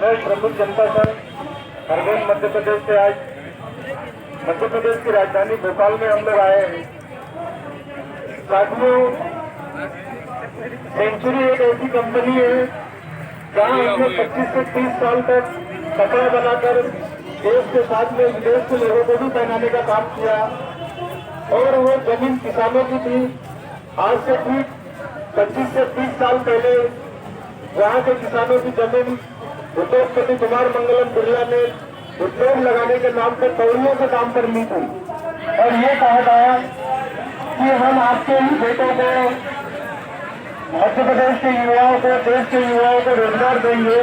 मैं प्रमुख जनता संघ खरगोन मध्य प्रदेश से आज मध्य प्रदेश की राजधानी भोपाल में हम लोग आए हैं। साथियों, सेंचुरी एक ऐसी कंपनी है जहां हमने 25 से 30 साल तक कपड़ा बनाकर देश के साथ में विदेश के लोगों को भी पहनाने का काम किया और वो जमीन किसानों की थी। आज से ठीक 25 से 30 साल पहले वहां के किसानों की जमीन उद्योगपति कुमार मंगलम बिरला ने उद्योग लगाने के नाम पर करोड़ों के काम पर ली थी और ये कहा गया कि हम आपके ही बेटों को, मध्य प्रदेश के युवाओं को, देश के युवाओं को रोजगार देंगे।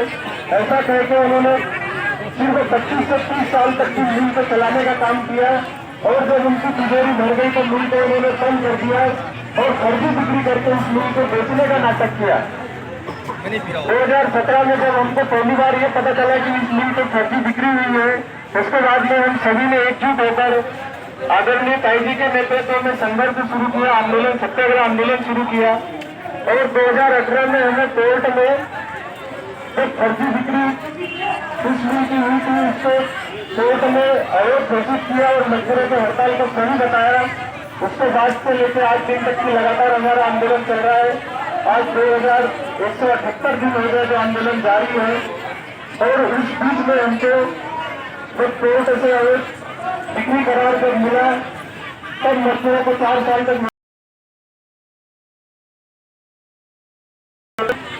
ऐसा कह के उन्होंने सिर्फ 25 से 30 साल तक की मिल को चलाने का काम किया और जब उनकी तिजोरी भर गई तो मिल को उन्होंने बंद कर दिया और खरीदी बिक्री करके उस मिल को बेचने का नाटक किया। 2017 में जब हमको पहली बार ये पता चला कि इस मिल को खरीदी बिक्री हुई है, उसके बाद में हम सभी ने एकजुट होकर आदरणीय ताई जी के नेतृत्व में संघर्ष शुरू किया, आंदोलन, सत्याग्रह आंदोलन शुरू किया और 2018 में हमने कोर्ट में जब फर्जी बिक्री इस मिल की हुई थी उसको कोर्ट में अवैध घोषित किया और मजदूरों की हड़ताल को सही बताया। उसके बाद से लेकर आज दिन तक की लगातार हमारा आंदोलन चल रहा है। आज 2178 दिन हो गए जो आंदोलन जारी है और इस बीच में हमको जब कोर्ट से अवैध बिक्री करार जब मिला तब मजदूरों को 4 साल तक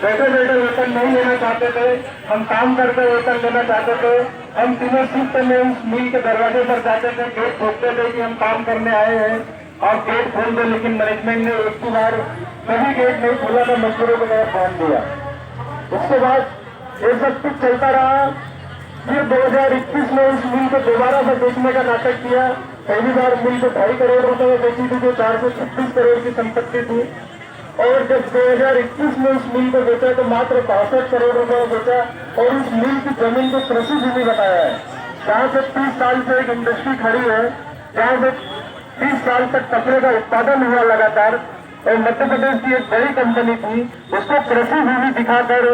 बैठे बैठे वेतन नहीं लेना चाहते थे। हम काम करके वेतन लेना चाहते थे। हम तीनों शिफ्ट में उस मिल के दरवाजे पर जाते थे, गेट ठोकते थे कि हम काम करने आए हैं और गेट खोल दो, लेकिन मैनेजमेंट ने एक ही बार कभी गेट नहीं खोला तो मजदूरों को गैर फोन दिया। उसके बाद ये सब कुछ चलता रहा। फिर 2021 में उस मिल को दोबारा से बेचने का नाटक किया। पहली बार मिल को 2.5 करोड़ रुपए में बेची थी जो 436 करोड़ की संपत्ति थी और जब 2021 में उस मिल को बेचा तो मात्र 62 करोड़ रुपए में बेचा और उस मिल की जमीन को कृषि भूमि बताया है, जहाँ से 30 साल से एक इंडस्ट्री खड़ी है, जहाँ से 30 साल तक कपड़े का उत्पादन हुआ लगातार और मध्य प्रदेश की एक बड़ी कंपनी थी, उसको कृषि भूमि दिखाकर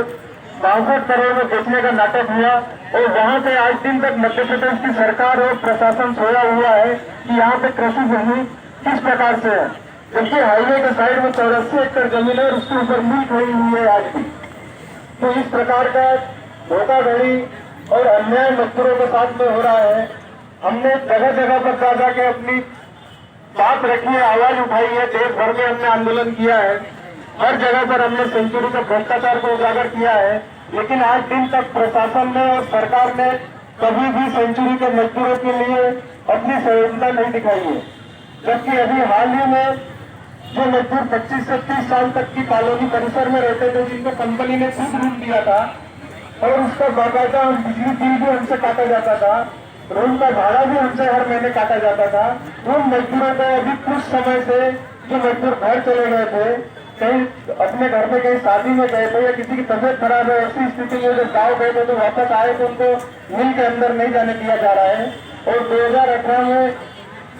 62 करोड़ में बेचने का नाटक हुआ और वहां से आज दिन तक मध्य प्रदेश की सरकार और प्रशासन सोया हुआ है कि यहाँ पे कृषि भूमि किस प्रकार से है, जबकि हाईवे के साइड में 84 एकड़ जमीन है और उसके ऊपर मिल खड़ी हुई है आज भी। तो इस प्रकार का धोखाधड़ी और अन्याय मजदूरों के साथ में हो रहा है। हमने जगह जगह पर जा जाके अपनी बात रखी है, आवाज उठाई है, देश भर में हमने आंदोलन किया है, हर जगह पर हमने सेंचुरी का भ्रष्टाचार को उजागर किया है, लेकिन आज दिन तक प्रशासन ने और सरकार ने कभी भी सेंचुरी के मजदूरों के लिए अपनी संवेदना नहीं दिखाई है। जबकि अभी हाल ही में जो मजदूर 25 से 30 साल तक की कॉलोनी परिसर में रहते थे, जिनको कंपनी ने खुद रूम दिया था और उसका बाकायदा बिजली बिल भी हमसे काटा जाता था, रूम का भाड़ा भी हमसे हर महीने काटा जाता था, उन मजदूरों को अभी कुछ समय से जो मजदूर घर चले गए थे, कहीं अपने घर में कहीं शादी में गए थे या किसी की तबियत खराब है, ऐसी स्थिति में जब गाँव गए थे तो वापस आए तो उनको मिल के अंदर नहीं जाने दिया जा रहा है। और 2018 में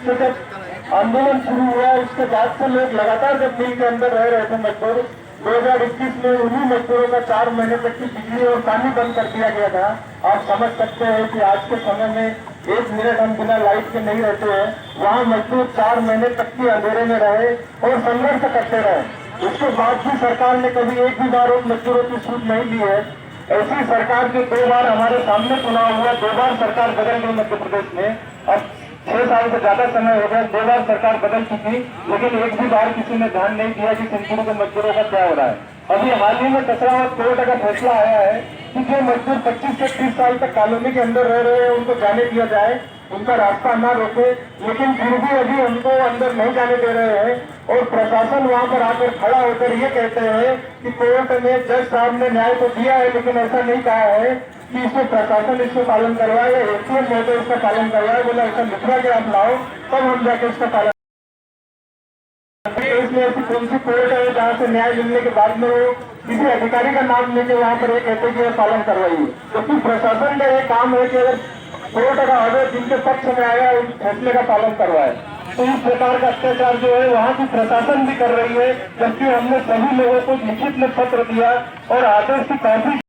से जब आंदोलन शुरू हुआ उसके बाद से लोग लगातार जब मिल के अंदर रह रहे थे मजदूर, 2021 में उन्हीं मजदूरों का 4 महीने तक की बिजली और पानी बंद कर दिया गया था। आप समझ सकते हैं कि आज के समय में 1 मिनट हम बिना लाइट के नहीं रहते हैं, वहाँ मजदूर 4 महीने तक की अंधेरे में रहे और संघर्ष करते रहे। उसके बाद भी सरकार ने कभी एक भी बार उन मजदूरों की छूट नहीं ली है। ऐसी सरकार जो 2 बार हमारे सामने चुनाव हुआ, 2 बार सरकार बदल गई मध्य प्रदेश में। अब 6 साल से ज्यादा समय हो गया, 2 बार सरकार बदल चुकी, लेकिन एक भी बार किसी ने ध्यान नहीं दिया कि सेंचुरी के मजदूरों का क्या हो रहा है। अभी हाल ही में कसरावत कोर्ट का फैसला आया है कि जो मजदूर 25 से 30 साल तक कॉलोनी के अंदर रह रहे हैं उनको जाने दिया जाए, उनका रास्ता न रोके, लेकिन फिर भी अभी उनको अंदर नहीं जाने दे रहे हैं और प्रशासन वहां पर आकर खड़ा होकर ये कहते हैं कि कोर्ट ने, जज साहब ने न्याय तो दिया है लेकिन ऐसा नहीं कहा है कि इसको प्रशासन इसको पालन करवाए या एसीएम महोदय इसका पालन करवाए। बोला ऐसा लिखवा के आप लाओ तब हम जाके इसका पालन। इसमें ऐसी कौन सी कोर्ट है जहाँ से न्याय मिलने के बाद में वो किसी अधिकारी का नाम लेके वहाँ पर ये कहते कि पालन करवाइए, क्योंकि प्रशासन का ये काम है कि अगर कोर्ट का ऑर्डर जिनके पक्ष में आया उस फैसले का पालन करवाए। तो इस प्रकार का अत्याचार जो है वहाँ की प्रशासन भी कर रही है, जबकि हमने सभी लोगों को लिखित में पत्र दिया और आदेश की काफी